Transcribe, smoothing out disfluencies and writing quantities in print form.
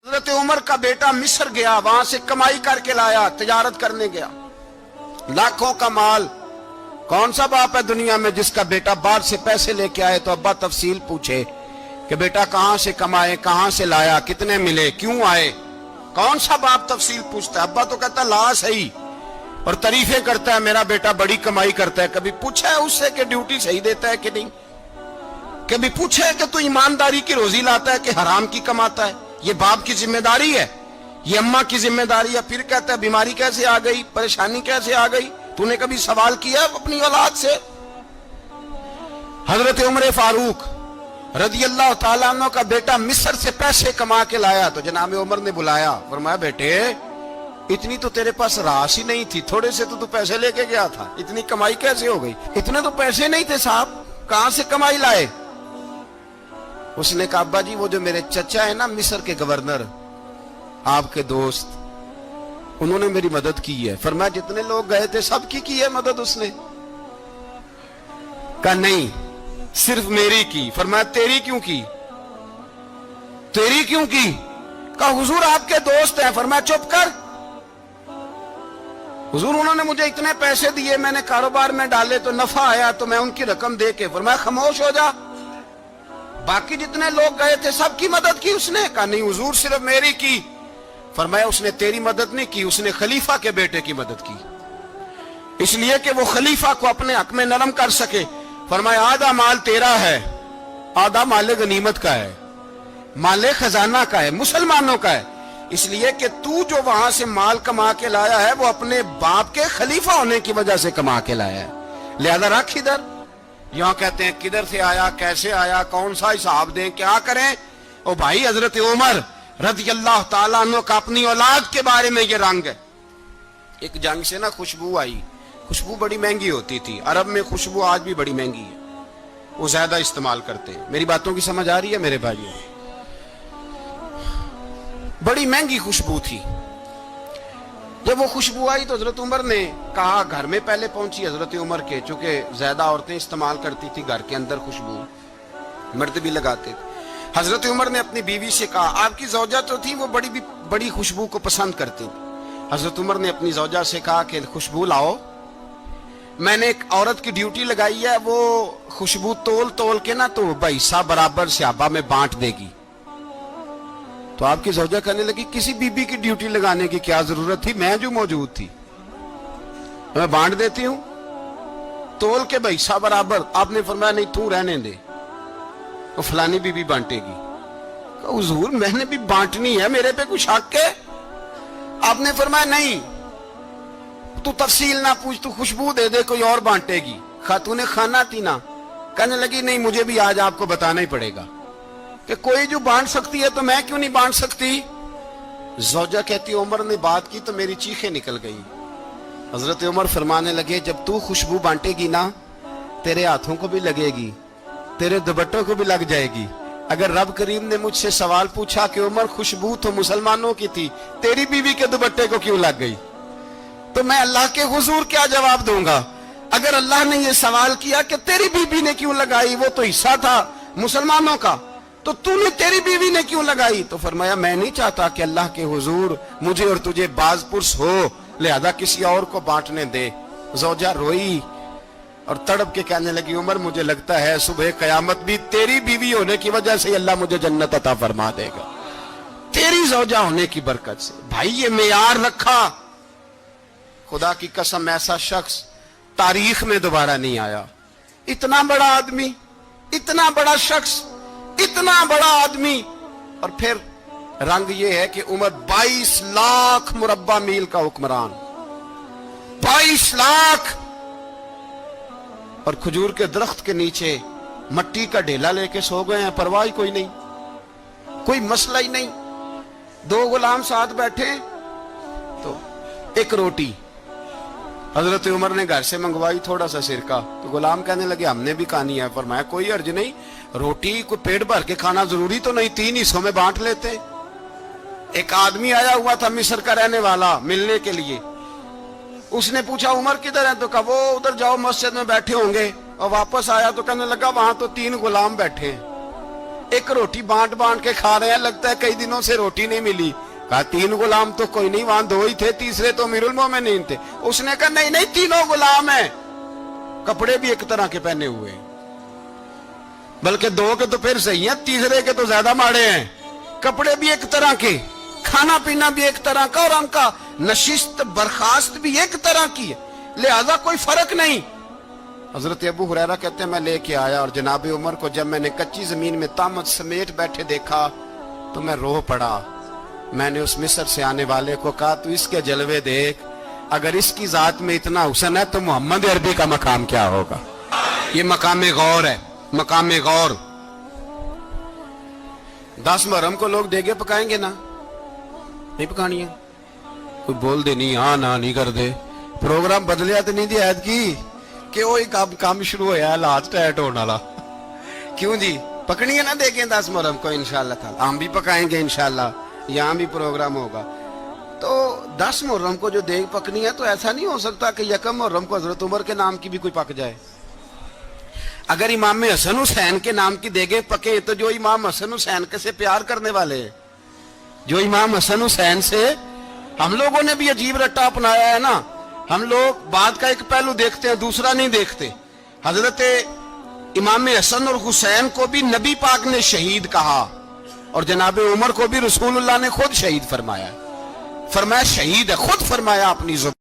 حضرت عمر کا بیٹا مصر گیا، وہاں سے کمائی کر کے لایا، تجارت کرنے گیا، لاکھوں کا مال۔ کون سا باپ ہے دنیا میں جس کا بیٹا باہر سے پیسے لے کے آئے تو ابا تفصیل پوچھے کہ بیٹا کہاں سے کمائے، کہاں سے لایا، کتنے ملے، کیوں آئے؟ کون سا باپ تفصیل پوچھتا ہے؟ ابا تو کہتا لا صحیح اور تعریفیں کرتا ہے، میرا بیٹا بڑی کمائی کرتا ہے۔ کبھی پوچھا ہے اس سے کہ ڈیوٹی صحیح دیتا ہے کہ نہیں؟ کبھی پوچھا ہے کہ تو ایمانداری کی روزی لاتا ہے کہ حرام کی کماتا ہے؟ یہ باپ کی ذمہ داری ہے، یہ اماں کی ذمہ داری ہے۔ پھر کہتا ہے بیماری کیسے آ گئی، پریشانی کیسے آ گئی؟ تو نے کبھی سوال کیا اپنی اولاد سے؟ حضرت عمر فاروق رضی اللہ تعالیٰ عنہ کا بیٹا مصر سے پیسے کما کے لایا تو جناب عمر نے بلایا، فرمایا بیٹے اتنی تو تیرے پاس راس ہی نہیں تھی، تھوڑے سے تو پیسے لے کے گیا تھا، اتنی کمائی کیسے ہو گئی؟ اتنے تو پیسے نہیں تھے صاحب، کہاں سے کمائی لائے؟ اس نے کہا ابا جی وہ جو میرے چچا ہے نا مصر کے گورنر، آپ کے دوست، انہوں نے میری مدد کی ہے۔ فرمایا جتنے لوگ گئے تھے سب کی ہے مدد اس نے؟ کہا نہیں صرف میری کی۔ فرمایا تیری کیوں کی؟ تیری کیوں کی؟ کہا حضور آپ کے دوست ہیں۔ فرمایا چپ کر، حضور انہوں نے مجھے اتنے پیسے دیے، میں نے کاروبار میں ڈالے تو نفع آیا تو میں ان کی رقم دے کے۔ فرمایا خاموش ہو جا، باقی جتنے لوگ گئے تھے سب کی مدد کی اس نے؟ کہا نہیں حضور صرف میری کی۔ فرمایا اس نے تیری مدد نہیں کی، اس نے خلیفہ کے بیٹے کی مدد کی، اس لیے کہ وہ خلیفہ کو اپنے حق میں نرم کر سکے۔ فرمایا آدھا مال تیرا ہے، آدھا مال غنیمت کا ہے، مال خزانہ کا ہے، مسلمانوں کا ہے، اس لیے کہ تو جو وہاں سے مال کما کے لایا ہے وہ اپنے باپ کے خلیفہ ہونے کی وجہ سے کما کے لایا ہے، لہذا رکھ ادھر۔ یہاں کہتے ہیں کدھر سے آیا، کیسے آیا، کون سا حساب دیں، کیا کریں؟ او بھائی حضرت عمر رضی اللہ تعالیٰ عنہ کا اپنی اولاد کے بارے میں یہ رنگ ہے۔ ایک جنگ سے نا خوشبو آئی، خوشبو بڑی مہنگی ہوتی تھی، عرب میں خوشبو آج بھی بڑی مہنگی ہے، وہ زیادہ استعمال کرتے ہیں۔ میری باتوں کی سمجھ آ رہی ہے میرے بھائیوں؟ بڑی مہنگی خوشبو تھی۔ جب وہ خوشبو آئی تو حضرت عمر نے کہا، گھر میں پہلے پہنچی حضرت عمر کے، چونکہ زیادہ عورتیں استعمال کرتی تھی گھر کے اندر خوشبو، مرد بھی لگاتے تھے۔ حضرت عمر نے اپنی بیوی سے کہا، آپ کی زوجہ تو تھی وہ بڑی خوشبو کو پسند کرتی تھی۔ حضرت عمر نے اپنی زوجہ سے کہا کہ خوشبو لاؤ، میں نے ایک عورت کی ڈیوٹی لگائی ہے، وہ خوشبو تول کے نا تو بھائیسا برابر صحابہ میں بانٹ دے گی۔ تو آپ کی زوجہ کہنے لگی کسی بی بی کی ڈیوٹی لگانے کی کیا ضرورت تھی، میں جو موجود تھی میں بانٹ دیتی ہوں تول کے بھائیسا برابر۔ آپ نے فرمایا نہیں تو رہنے دے، وہ فلانی بی بی بانٹے گی۔ کہا حضور میں نے بھی بانٹنی ہے، میرے پہ کچھ شک ہے؟ آپ نے فرمایا نہیں تو تفصیل نہ پوچھ، تو خوشبو دے دے، کوئی اور بانٹے گی۔ خاتون خانہ تھی نا، کہنے لگی نہیں مجھے بھی آج آپ کو بتانا ہی پڑے گا کہ کوئی جو بانٹ سکتی ہے تو میں کیوں نہیں بانٹ سکتی؟ زوجہ کہتی عمر نے بات کی تو میری چیخیں نکل گئی۔ حضرت عمر فرمانے لگے جب تو خوشبو بانٹے گی نا تیرے ہاتھوں کو بھی لگے گی، تیرے دوپٹوں کو بھی لگ جائے گی۔ اگر رب کریم نے مجھ سے سوال پوچھا کہ عمر خوشبو تو مسلمانوں کی تھی، تیری بیوی کے دوپٹے کو کیوں لگ گئی، تو میں اللہ کے حضور کیا جواب دوں گا؟ اگر اللہ نے یہ سوال کیا کہ تیری بیوی نے کیوں لگائی، وہ تو حصہ تھا مسلمانوں کا، تو نے تیری بیوی نے کیوں لگائی؟ تو فرمایا میں نہیں چاہتا کہ اللہ کے حضور مجھے اور تجھے باز پرس ہو، لہذا کسی اور کو بانٹنے دے۔ زوجہ روئی اور تڑپ کے کہنے لگی عمر مجھے لگتا ہے صبح قیامت بھی تیری بیوی ہونے کی وجہ سے اللہ مجھے جنت عطا فرما دے گا، تیری زوجہ ہونے کی برکت سے۔ بھائی یہ معیار رکھا، خدا کی قسم ایسا شخص تاریخ میں دوبارہ نہیں آیا۔ اتنا بڑا آدمی، اتنا بڑا شخص، اتنا بڑا آدمی، اور پھر رنگ یہ ہے کہ عمر 22 لاکھ مربع میل کا حکمران، 22 لاکھ، اور کھجور کے درخت کے نیچے مٹی کا ڈھیلا لے کے سو گئے ہیں، پرواہ کوئی نہیں، کوئی مسئلہ ہی نہیں۔ دو غلام ساتھ بیٹھے تو ایک روٹی حضرت عمر نے گھر سے منگوائی، تھوڑا سا سرکہ، تو غلام کہنے لگے ہم نے بھی کھانی ہے۔ فرمایا کوئی حرج نہیں، روٹی کو پیٹ بھر کے کھانا ضروری تو نہیں، 3 حصوں میں بانٹ لیتے۔ ایک آدمی آیا ہوا تھا مصر کا رہنے والا ملنے کے لیے، اس نے پوچھا عمر کدھر ہے، تو کہا وہ ادھر جاؤ مسجد میں بیٹھے ہوں گے، اور واپس آیا تو کہنے لگا وہاں تو 3 غلام بیٹھے ہیں۔ ایک روٹی بانٹ بانٹ کے کھا رہے ہیں, لگتا ہے کئی دنوں سے روٹی نہیں ملی. کہا 3 غلام تو کوئی نہیں, وہاں 2 ہی تھے, تیسرے تو امیر المومنین تھے. اس نے کہا نہیں نہیں, 3 غلام ہیں, کپڑے بھی ایک طرح کے پہنے ہوئے ہیں, بلکہ 2 کے تو پھر صحیح ہیں, تیسرے کے تو زیادہ ماڑے ہیں. کپڑے بھی ایک طرح کے, کھانا پینا بھی ایک طرح کا, اور ان کا نشست برخاست بھی ایک طرح کی ہے, لہذا کوئی فرق نہیں. حضرت ابو ہریرہ کہتے ہیں میں لے کے آیا, اور جناب عمر کو جب میں نے کچی زمین میں تامت سمیٹ بیٹھے دیکھا تو میں رو پڑا. میں نے اس مصر سے آنے والے کو کہا تو اس کے جلوے دیکھ, اگر اس کی ذات میں اتنا حسن ہے تو محمد عربی کا مقام کیا ہوگا. یہ مقام غور ہے, مقام غور. 10 محرم کو لوگ دیگے پکائیں گے نا, نہیں پکانی ہے, کوئی بول دے نہیں, ہاں نہ نہیں کر دے, پروگرام بدلیا تو نہیں دی عید کی کہ وہی کام شروع ہوا ہے لات ٹائٹ ہونے والا. کیوں جی, پکنی ہے نا دیکھیں 10 محرم کو انشاءاللہ تعالی, ہم بھی پکائیں گے انشاءاللہ, یہاں بھی پروگرام ہوگا. تو 10 محرم کو جو دیگ پکنی ہے تو ایسا نہیں ہو سکتا کہ 1 محرم کو حضرت عمر کے نام کی بھی کوئی پک جائے. اگر امام حسن حسین کے نام کی دیگیں پکے تو جو امام حسن حسین کے سے پیار کرنے والے ہیں, جو امام حسن حسین سے, ہم لوگوں نے بھی عجیب رٹا اپنایا ہے نا, ہم لوگ بات کا ایک پہلو دیکھتے ہیں دوسرا نہیں دیکھتے. حضرت امام حسن اور حسین کو بھی نبی پاک نے شہید کہا, اور جناب عمر کو بھی رسول اللہ نے خود شہید فرمایا. فرمایا شہید ہے, خود فرمایا اپنی زبان.